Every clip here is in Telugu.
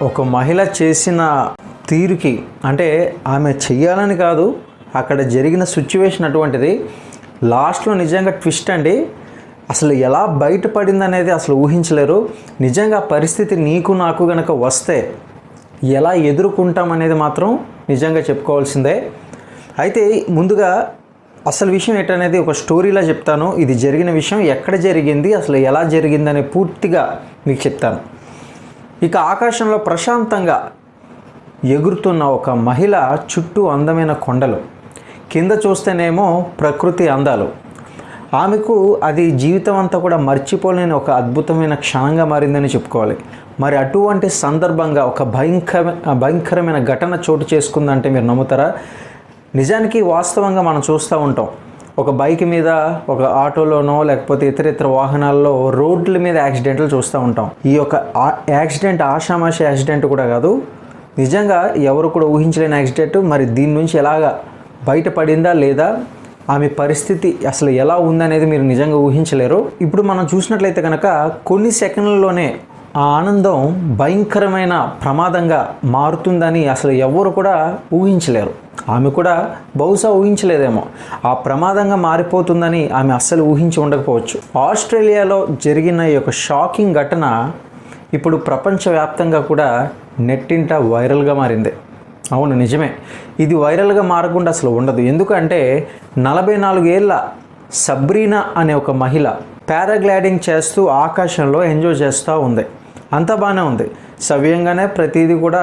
ఒక మహిళ చేసిన తీరుకి, అంటే ఆమె చెయ్యాలని కాదు, అక్కడ జరిగిన సిచ్యువేషన్ అటువంటిది. లాస్ట్లో నిజంగా ట్విస్ట్ అండి, అసలు ఎలా బయటపడింది అనేది అసలు ఊహించలేరు. నిజంగా పరిస్థితి నీకు నాకు గనక వస్తే ఎలా ఎదుర్కొంటాం అనేది మాత్రం నిజంగా చెప్పుకోవాల్సిందే. అయితే ముందుగా అసలు విషయం ఏంటనేది ఒక స్టోరీలా చెప్తాను. ఇది జరిగిన విషయం ఎక్కడ జరిగింది, అసలు ఎలా జరిగిందనే పూర్తిగా మీకు చెప్తాను. ఇక ఆకాశంలో ప్రశాంతంగా ఎగురుతున్న ఒక మహిళ, చుట్టూ అందమైన కొండలు, కింద చూస్తేనేమో ప్రకృతి అందాలు. ఆమెకు అది జీవితం అంతా కూడా మర్చిపోలేని ఒక అద్భుతమైన క్షణంగా మారిందని చెప్పుకోవాలి. మరి అటువంటి సందర్భంగా ఒక భయంకరమైన ఘటన చోటు చేసుకుందంటే మీరు నమ్ముతారా? నిజానికి వాస్తవంగా మనం చూస్తూ ఉంటాం, ఒక బైక్ మీద, ఒక ఆటోలోనో లేకపోతే ఇతర వాహనాల్లో రోడ్ల మీద యాక్సిడెంట్లు చూస్తూ ఉంటాం. ఈ యొక్క యాక్సిడెంట్ ఆషామాషి యాక్సిడెంట్ కూడా కాదు, నిజంగా ఎవరు కూడా ఊహించలేని యాక్సిడెంట్. మరి దీని నుంచి ఎలాగా బయటపడిందా లేదా, ఆమె పరిస్థితి అసలు ఎలా ఉందనేది మీరు నిజంగా ఊహించలేరు. ఇప్పుడు మనం చూసినట్లయితే కనుక కొన్ని సెకండ్లలోనే ఆ ఆనందం భయంకరమైన ప్రమాదంగా మారుతుందని అసలు ఎవరు కూడా ఊహించలేరు. ఆమె కూడా బహుశా ఊహించలేదేమో, ఆ ప్రమాదంగా మారిపోతుందని ఆమె అస్సలు ఊహించి ఉండకపోవచ్చు. ఆస్ట్రేలియాలో జరిగిన ఈ యొక్క షాకింగ్ ఘటన ఇప్పుడు ప్రపంచవ్యాప్తంగా కూడా నెట్టింట వైరల్గా మారింది. అవును, నిజమే, ఇది వైరల్గా మారకుండా అసలు ఉండదు. ఎందుకంటే 44 ఏళ్ళ సబ్రీనా అనే ఒక మహిళ పారాగ్లైడింగ్ చేస్తూ ఆకాశంలో ఎంజాయ్ చేస్తూ ఉంది. అంతా బాగానే ఉంది, సవ్యంగానే ప్రతిదీ కూడా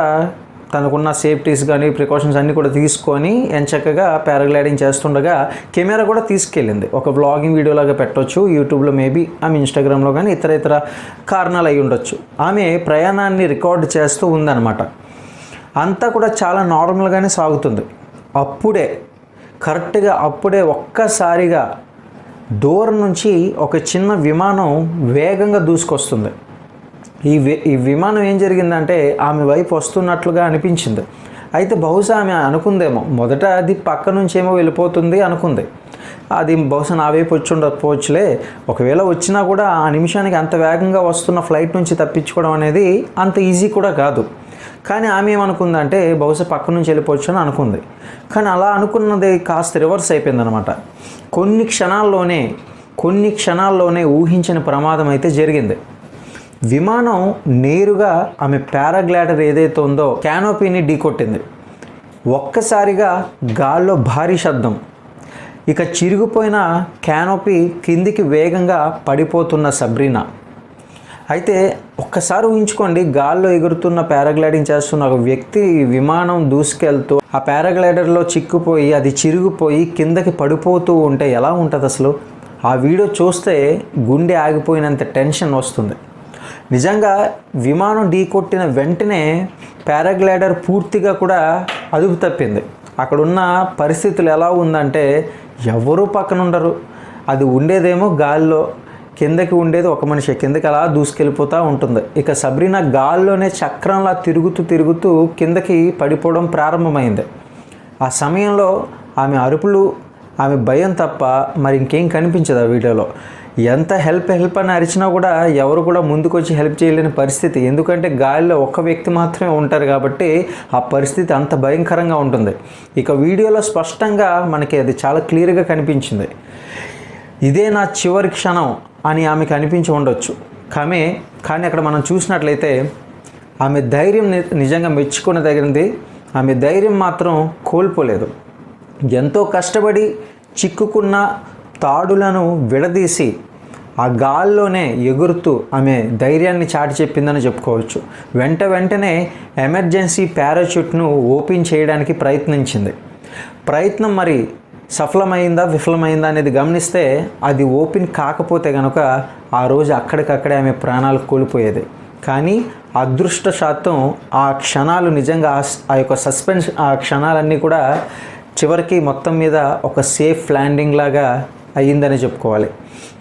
తనకున్న సేఫ్టీస్ కానీ ప్రికాషన్స్ అన్నీ కూడా తీసుకొని ఎంచక్కగా పారాగ్లైడింగ్ చేస్తుండగా కెమెరా కూడా తీసుకెళ్ళింది. ఒక వ్లాగింగ్ వీడియోలాగా పెట్టవచ్చు యూట్యూబ్లో, మేబీ ఆమె ఇన్స్టాగ్రామ్లో, కానీ ఇతర కారణాలు అయి ఉండొచ్చు. ఆమె ప్రయాణాన్ని రికార్డ్ చేస్తూ ఉందన్నమాట. అంతా కూడా చాలా నార్మల్గానే సాగుతుంది. అప్పుడే ఒక్కసారిగా దూరం నుంచి ఒక చిన్న విమానం వేగంగా దూసుకొస్తుంది. ఈ విమానం ఏం జరిగిందంటే ఆమె వైపు వస్తున్నట్లుగా అనిపించింది. అయితే బహుశా ఆమె అనుకుందేమో, మొదట అది పక్క నుంచేమో వెళ్ళిపోతుంది అనుకుంది. అది బహుశా నా వైపు వచ్చి ఉండకపోవచ్చులే, ఒకవేళ వచ్చినా కూడా ఆ నిమిషానికి అంత వేగంగా వస్తున్న ఫ్లైట్ నుంచి తప్పించుకోవడం అనేది అంత ఈజీ కూడా కాదు. కానీ ఆమె ఏమనుకుందంటే బహుశా పక్క నుంచి వెళ్ళిపోవచ్చు అని అనుకుంది. కానీ అలా అనుకున్నది కాస్త రివర్స్ అయిపోయిందనమాట. కొన్ని క్షణాల్లోనే ఊహించిన ప్రమాదం అయితే జరిగింది. విమానం నేరుగా ఆమె పారాగ్లైడర్ ఏదైతే ఉందో క్యానోపీని ఢీకొట్టింది. ఒక్కసారిగా గాల్లో భారీ శబ్దం, ఇక చిరిగిపోయిన క్యానోపీ కిందికి వేగంగా పడిపోతున్న సబ్రీనా. అయితే ఒక్కసారి ఊహించుకోండి, గాల్లో ఎగురుతున్న పారాగ్లైడింగ్ చేస్తున్న ఒక వ్యక్తి విమానం దూసుకెళ్తూ ఆ పారాగ్లైడర్లో చిక్కుపోయి అది చిరిగిపోయి కిందకి పడిపోతూ ఉంటే ఎలా ఉంటుంది అసలు? ఆ వీడియో చూస్తే గుండె ఆగిపోయినంత టెన్షన్ వస్తుంది. నిజంగా విమానం ఢీకొట్టిన వెంటనే పారాగ్లైడర్ పూర్తిగా కూడా అదుపు తప్పింది. అక్కడున్న పరిస్థితులు ఎలా ఉందంటే ఎవరూ పక్కన ఉండరు, అది ఉండేదేమో గాల్లో, కిందకి ఉండేది ఒక మనిషి, కిందకి అలా దూసుకెళ్ళిపోతూ ఉంటుంది. ఇక సబ్రీనా గాల్లోనే చక్రంలా తిరుగుతూ కిందకి పడిపోవడం ప్రారంభమైంది. ఆ సమయంలో ఆమె అరుపులు, ఆమె భయం తప్ప మరి ఇంకేం కనిపించదు ఆ వీడియోలో. ఎంత హెల్ప్ అని అరిచినా కూడా ఎవరు కూడా ముందుకొచ్చి హెల్ప్ చేయలేని పరిస్థితి. ఎందుకంటే గాలిలో ఒక్క వ్యక్తి మాత్రమే ఉంటారు కాబట్టి ఆ పరిస్థితి అంత భయంకరంగా ఉంటుంది. ఇక వీడియోలో స్పష్టంగా మనకి అది చాలా క్లియర్గా కనిపించింది. ఇదే నా చివరి క్షణం అని ఆమెకు అనిపించి ఉండొచ్చు. కానీ అక్కడ మనం చూసినట్లయితే ఆమె ధైర్యం నిజంగా మెచ్చుకునదగినది. ఆమె ధైర్యం మాత్రం కోల్పోలేదు. ఎంతో కష్టపడి చిక్కుకున్న తాడులను విడదీసి ఆ గాల్లోనే ఎగురుతూ ఆమె ధైర్యాన్ని చాటి చెప్పిందని చెప్పుకోవచ్చు. వెంటనే ఎమర్జెన్సీ పారాచూట్ను ఓపెన్ చేయడానికి ప్రయత్నించింది. ప్రయత్నం మరి సఫలమైందా విఫలమైందా అనేది గమనిస్తే అది ఓపెన్ కాకపోతే కనుక ఆ రోజు అక్కడికక్కడే ఆమె ప్రాణాలు కోల్పోయేది. కానీ అదృష్టశాతం ఆ క్షణాలు నిజంగా ఆ యొక్క సస్పెన్స్, ఆ క్షణాలన్నీ కూడా చివరికి మొత్తం మీద ఒక సేఫ్ ల్యాండింగ్ లాగా అయ్యిందని చెప్పుకోవాలి.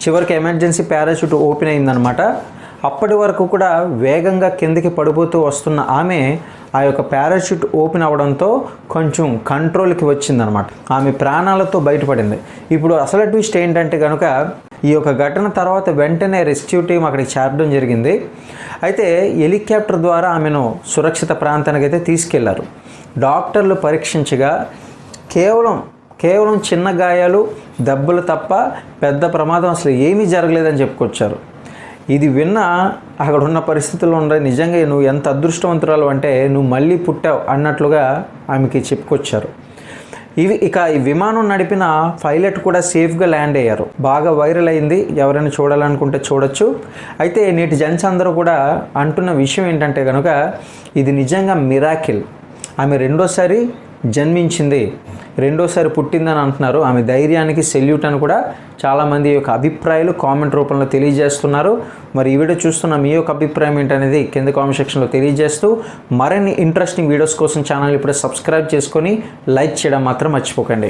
చివరికి ఎమర్జెన్సీ పారాచూట్ ఓపెన్ అయిందనమాట. అప్పటి వరకు కూడా వేగంగా కిందకి పడిపోతూ వస్తున్న ఆమె ఆ యొక్క పారాచూట్ ఓపెన్ అవ్వడంతో కొంచెం కంట్రోల్కి వచ్చిందనమాట. ఆమె ప్రాణాలతో బయటపడింది. ఇప్పుడు అసలు ట్విస్ట్ ఏంటంటే కనుక ఈ యొక్క ఘటన తర్వాత వెంటనే రెస్క్యూ టీం అక్కడికి చేరడం జరిగింది. అయితే హెలికాప్టర్ ద్వారా ఆమెను సురక్షిత ప్రాంతానికి అయితే తీసుకెళ్లారు. డాక్టర్లు పరీక్షించగా కేవలం చిన్న గాయాలు, దెబ్బలు తప్ప పెద్ద ప్రమాదం అసలు ఏమీ జరగలేదని చెప్పుకొచ్చారు. ఇది విన్న అక్కడ ఉన్న పరిస్థితుల్లో ఉండే నిజంగా నువ్వు ఎంత అదృష్టవంతురాలు అంటే నువ్వు మళ్ళీ పుట్టావు అన్నట్లుగా ఆమెకి చెప్పుకొచ్చారు. ఇక ఈ విమానం నడిపిన పైలట్ కూడా సేఫ్గా ల్యాండ్ అయ్యారు. బాగా వైరల్ అయింది, ఎవరైనా చూడాలనుకుంటే చూడొచ్చు. అయితే నేటి జన్స్ అందరూ కూడా అంటున్న విషయం ఏంటంటే కనుక ఇది నిజంగా మిరాకిల్. ఆమె రెండోసారి జన్మించింది, రెండోసారి పుట్టిందని అంటున్నారు. ఆమె ధైర్యానికి సెల్యూట్ అని కూడా చాలామంది యొక్క అభిప్రాయాలు కామెంట్ రూపంలో తెలియజేస్తున్నారు. మరి ఈ వీడియో చూస్తున్న మీ యొక్క అభిప్రాయం ఏంటనేది కింద కామెంట్ సెక్షన్లో తెలియజేస్తూ మరిన్ని ఇంట్రెస్టింగ్ వీడియోస్ కోసం ఛానల్ ఇప్పుడే సబ్స్క్రైబ్ చేసుకొని లైక్ చేయడం మాత్రం మర్చిపోకండి.